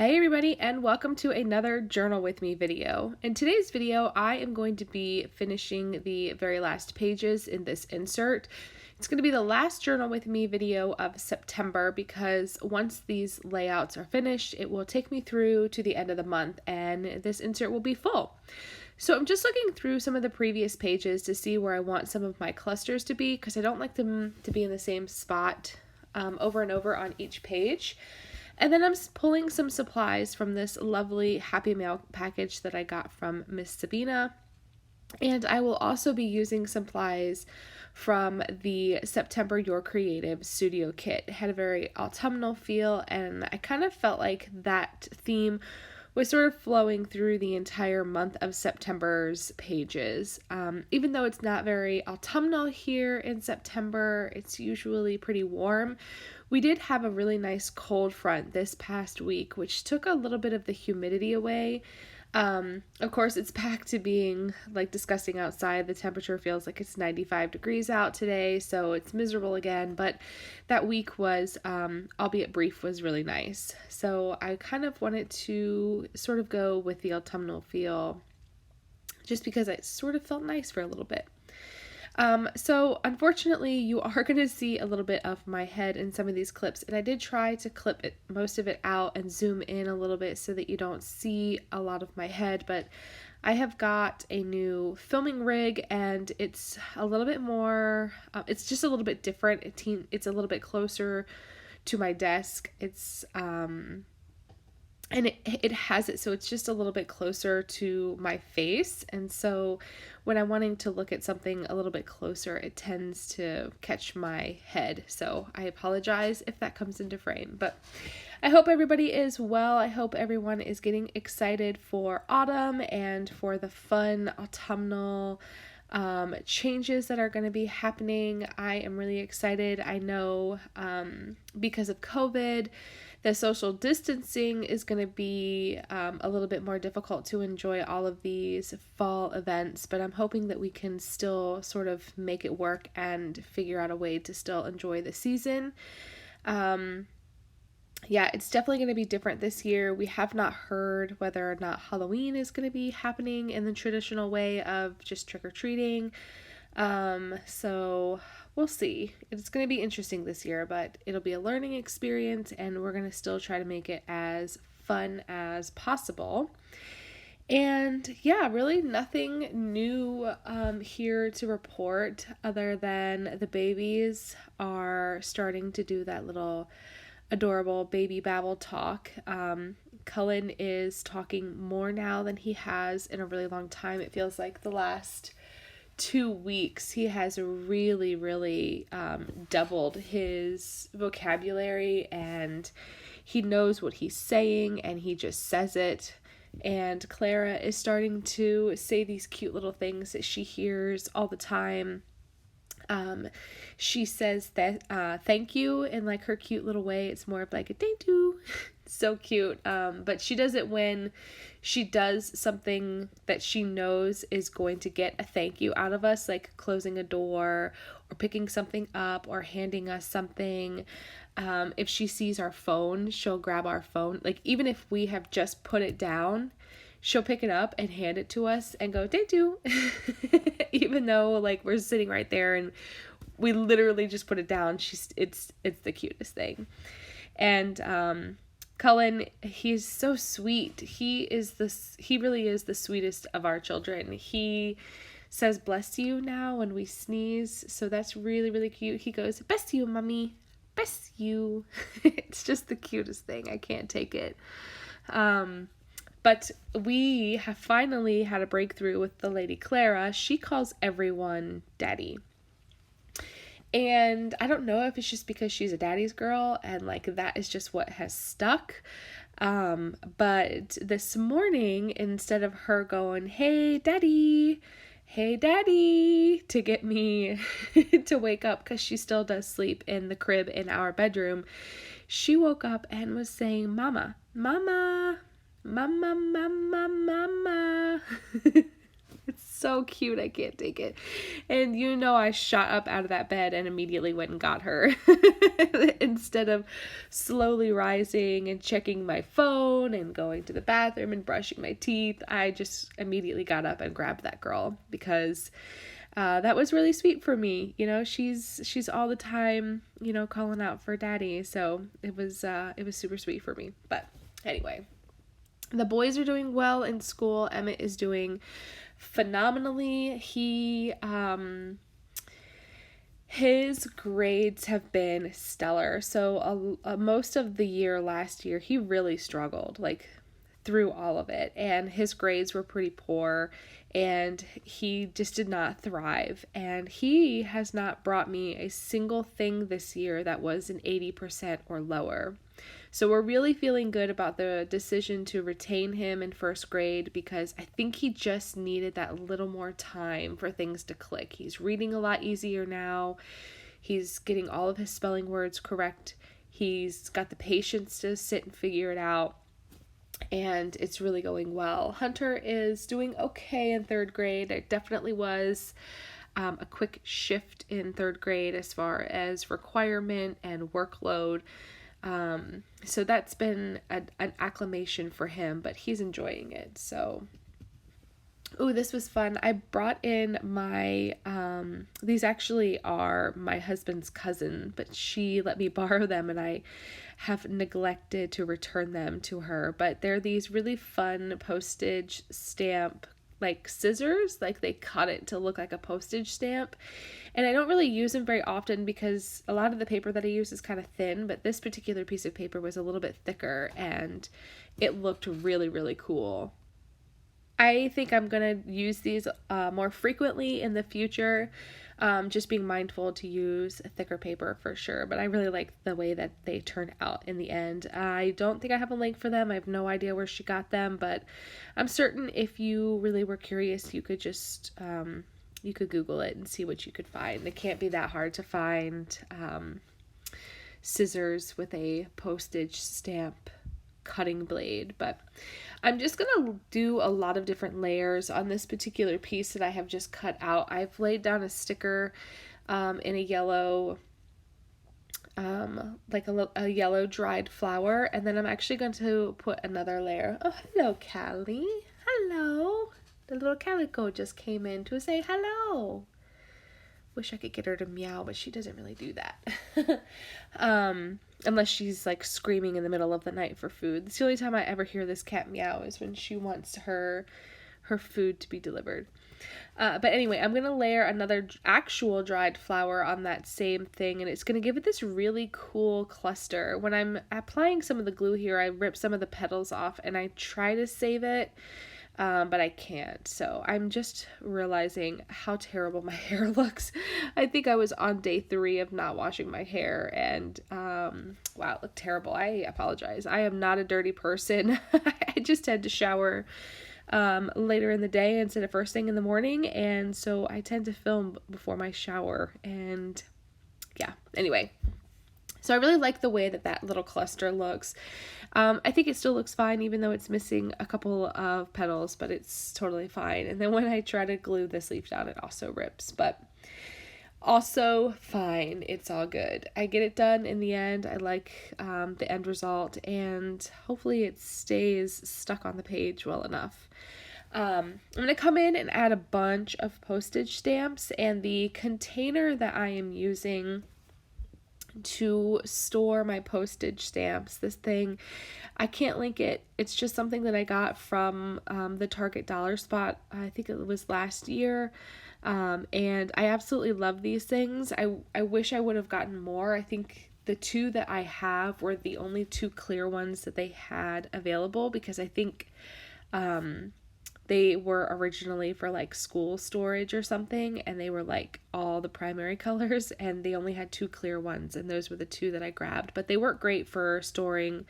Hey everybody, and welcome to another Journal With Me video. In today's video, I am going to be finishing the very last pages in this insert. It's going to be the last Journal With Me video of September because once these layouts are finished, it will take me through to the end of the month and this insert will be full. So I'm just looking through some of the previous pages to see where I want some of my clusters to be because I don't like them to be in the same spot over and over on each page. And then I'm pulling some supplies from this lovely Happy Mail package that I got from Miss Sabina. And I will also be using supplies from the September Your Creative Studio Kit. It had a very autumnal feel, and I kind of felt like that theme was sort of flowing through the entire month of September's pages. Even though it's not very autumnal here in September, it's usually pretty warm. We did have a really nice cold front this past week, which took a little bit of the humidity away. Of course, it's back to being like disgusting outside. The temperature feels like it's 95 degrees out today, so it's miserable again. But that week was, albeit brief, was really nice. So I kind of wanted to sort of go with the autumnal feel just because it sort of felt nice for a little bit. So unfortunately you are going to see a little bit of my head in some of these clips, and I did try to clip most of it out and zoom in a little bit so that you don't see a lot of my head, but I have got a new filming rig and it's a little bit more, it's just a little bit different. It's a little bit closer to my desk. And it has it so it's just a little bit closer to my face, and so when I'm wanting to look at something a little bit closer, it tends to catch my head. So I apologize if that comes into frame, but I hope everybody is well. I hope everyone is getting excited for autumn and for the fun autumnal changes that are going to be happening. I am really excited. I know because of COVID, the social distancing is going to be a little bit more difficult to enjoy all of these fall events, but I'm hoping that we can still sort of make it work and figure out a way to still enjoy the season. Yeah, it's definitely going to be different this year. We have not heard whether or not Halloween is going to be happening in the traditional way of just trick-or-treating. So we'll see. It's going to be interesting this year, but it'll be a learning experience, and we're going to still try to make it as fun as possible. And yeah, really nothing new here to report other than the babies are starting to do that little adorable baby babble talk. Cullen is talking more now than he has in a really long time. It feels like the last 2 weeks he has really doubled his vocabulary, and he knows what he's saying and he just says it. And Clara is starting to say these cute little things that she hears all the time. She says that thank you in like her cute little way. It's more of like a thank you. So cute. But she does it when she does something that she knows is going to get a thank you out of us, like closing a door or picking something up or handing us something. If she sees our phone, she'll grab our phone. Like even if we have just put it down, she'll pick it up and hand it to us and go, thank you. Even though like we're sitting right there and we literally just put it down. It's the cutest thing. And Cullen, he's so sweet. He really is the sweetest of our children. He says bless you now when we sneeze, so that's really cute. He goes, bless you, mommy, bless you. It's just the cutest thing. I can't take it. But we have finally had a breakthrough with the lady Clara. She calls everyone daddy. And I don't know if it's just because she's a daddy's girl and like that is just what has stuck. But this morning, instead of her going, hey daddy, to get me to wake up, because she still does sleep in the crib in our bedroom, she woke up and was saying, mama, mama, mama, mama, mama. It's so cute. I can't take it. And I shot up out of that bed and immediately went and got her. Instead of slowly rising and checking my phone and going to the bathroom and brushing my teeth, I just immediately got up and grabbed that girl because that was really sweet for me. She's all the time, calling out for daddy. So it was super sweet for me. But anyway, the boys are doing well in school. Emmett is doing phenomenally. His grades have been stellar. So most of the year last year, he really struggled, like through all of it, and his grades were pretty poor and he just did not thrive. And he has not brought me a single thing this year that was an 80% or lower. So we're really feeling good about the decision to retain him in first grade because I think he just needed that little more time for things to click. He's reading a lot easier now. He's getting all of his spelling words correct. He's got the patience to sit and figure it out. And it's really going well. Hunter is doing okay in third grade. There definitely was a quick shift in third grade as far as requirement and workload. So that's been an acclimation for him, but he's enjoying it. So, this was fun. I brought in my, these actually are my husband's cousin, but she let me borrow them and I have neglected to return them to her. But they're these really fun postage stamp, like scissors, like they cut it to look like a postage stamp. And I don't really use them very often because a lot of the paper that I use is kind of thin, but this particular piece of paper was a little bit thicker and it looked really, really cool. I think I'm going to use these more frequently in the future, just being mindful to use a thicker paper for sure, but I really like the way that they turn out in the end. I don't think I have a link for them. I have no idea where she got them, but I'm certain if you really were curious, you could just, you could Google it and see what you could find. It can't be that hard to find scissors with a postage stamp cutting blade, but I'm just gonna do a lot of different layers on this particular piece that I have just cut out. I've laid down a sticker in a yellow like a yellow dried flower, and then I'm actually going to put another layer. Oh, hello, Callie. Hello. The little calico just came in to say hello. Wish I could get her to meow, but she doesn't really do that. Unless she's like screaming in the middle of the night for food. It's the only time I ever hear this cat meow is when she wants her food to be delivered. But anyway, I'm going to layer another actual dried flower on that same thing, and it's going to give it this really cool cluster. When I'm applying some of the glue here, I rip some of the petals off and I try to save it. But I can't. So I'm just realizing how terrible my hair looks. I think I was on day 3 of not washing my hair and, wow, it looked terrible. I apologize. I am not a dirty person. I just tend to shower, later in the day instead of first thing in the morning. And so I tend to film before my shower and yeah, anyway. So I really like the way that little cluster looks. I think it still looks fine even though it's missing a couple of petals, but it's totally fine. And then when I try to glue this leaf down, it also rips, but also fine. It's all good. I get it done in the end. I like the end result, and hopefully it stays stuck on the page well enough. I'm going to come in and add a bunch of postage stamps, and the container that I am using to store my postage stamps, this thing, I can't link it. It's just something that I got from the Target dollar spot. I think it was last year. And I absolutely love these things. I wish I would have gotten more. I think the 2 that I have were the only 2 clear ones that they had available, because I think they were originally for like school storage or something, and they were like all the primary colors, and they only had 2 clear ones, and those were the 2 that I grabbed. But they work great for storing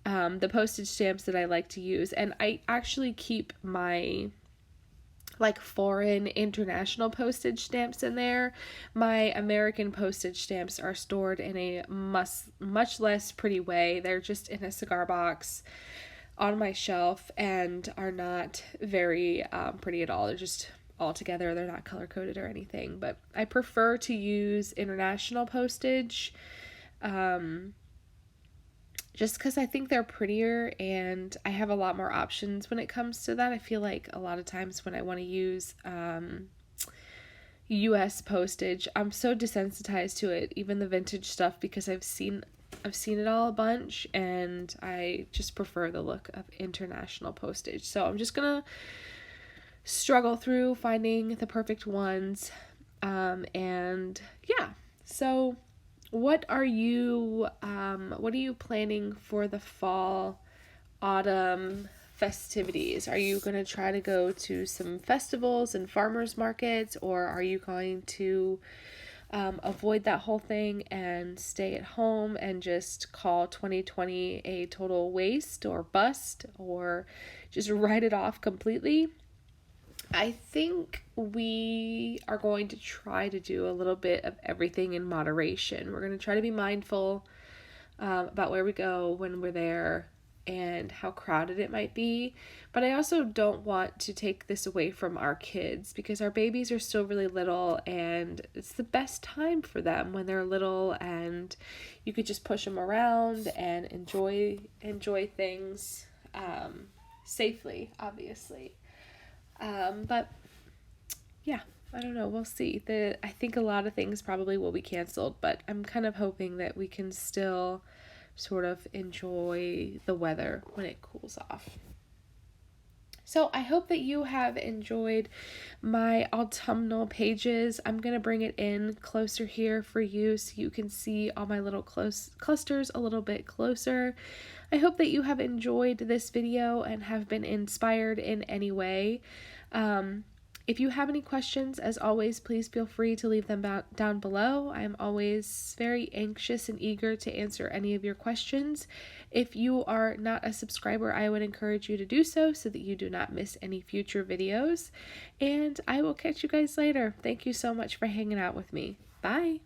the postage stamps that I like to use. And I actually keep my like foreign international postage stamps in there. My American postage stamps are stored in a much less pretty way. They're just in a cigar box on my shelf and are not very pretty at all. They're just all together. They're not color coded or anything, but I prefer to use international postage. Just because I think they're prettier and I have a lot more options when it comes to that. I feel like a lot of times when I want to use US postage, I'm so desensitized to it, even the vintage stuff, because I've seen it all a bunch, and I just prefer the look of international postage. So I'm just gonna struggle through finding the perfect ones. And yeah, so what are you planning for the fall, autumn festivities? Are you going to try to go to some festivals and farmers markets, or are you going to avoid that whole thing and stay at home and just call 2020 a total waste or bust, or just write it off completely? I think we are going to try to do a little bit of everything in moderation. We're going to try to be mindful about where we go when we're there and how crowded it might be. But I also don't want to take this away from our kids, because our babies are still really little, and it's the best time for them when they're little, and you could just push them around and enjoy things safely, obviously. But yeah, I don't know. We'll see. I think a lot of things probably will be canceled, but I'm kind of hoping that we can still sort of enjoy the weather when it cools off. So I hope that you have enjoyed my autumnal pages. I'm going to bring it in closer here for you so you can see all my little clusters a little bit closer. I hope that you have enjoyed this video and have been inspired in any way. If you have any questions, as always, please feel free to leave them down below. I'm always very anxious and eager to answer any of your questions. If you are not a subscriber, I would encourage you to do so that you do not miss any future videos. And I will catch you guys later. Thank you so much for hanging out with me. Bye.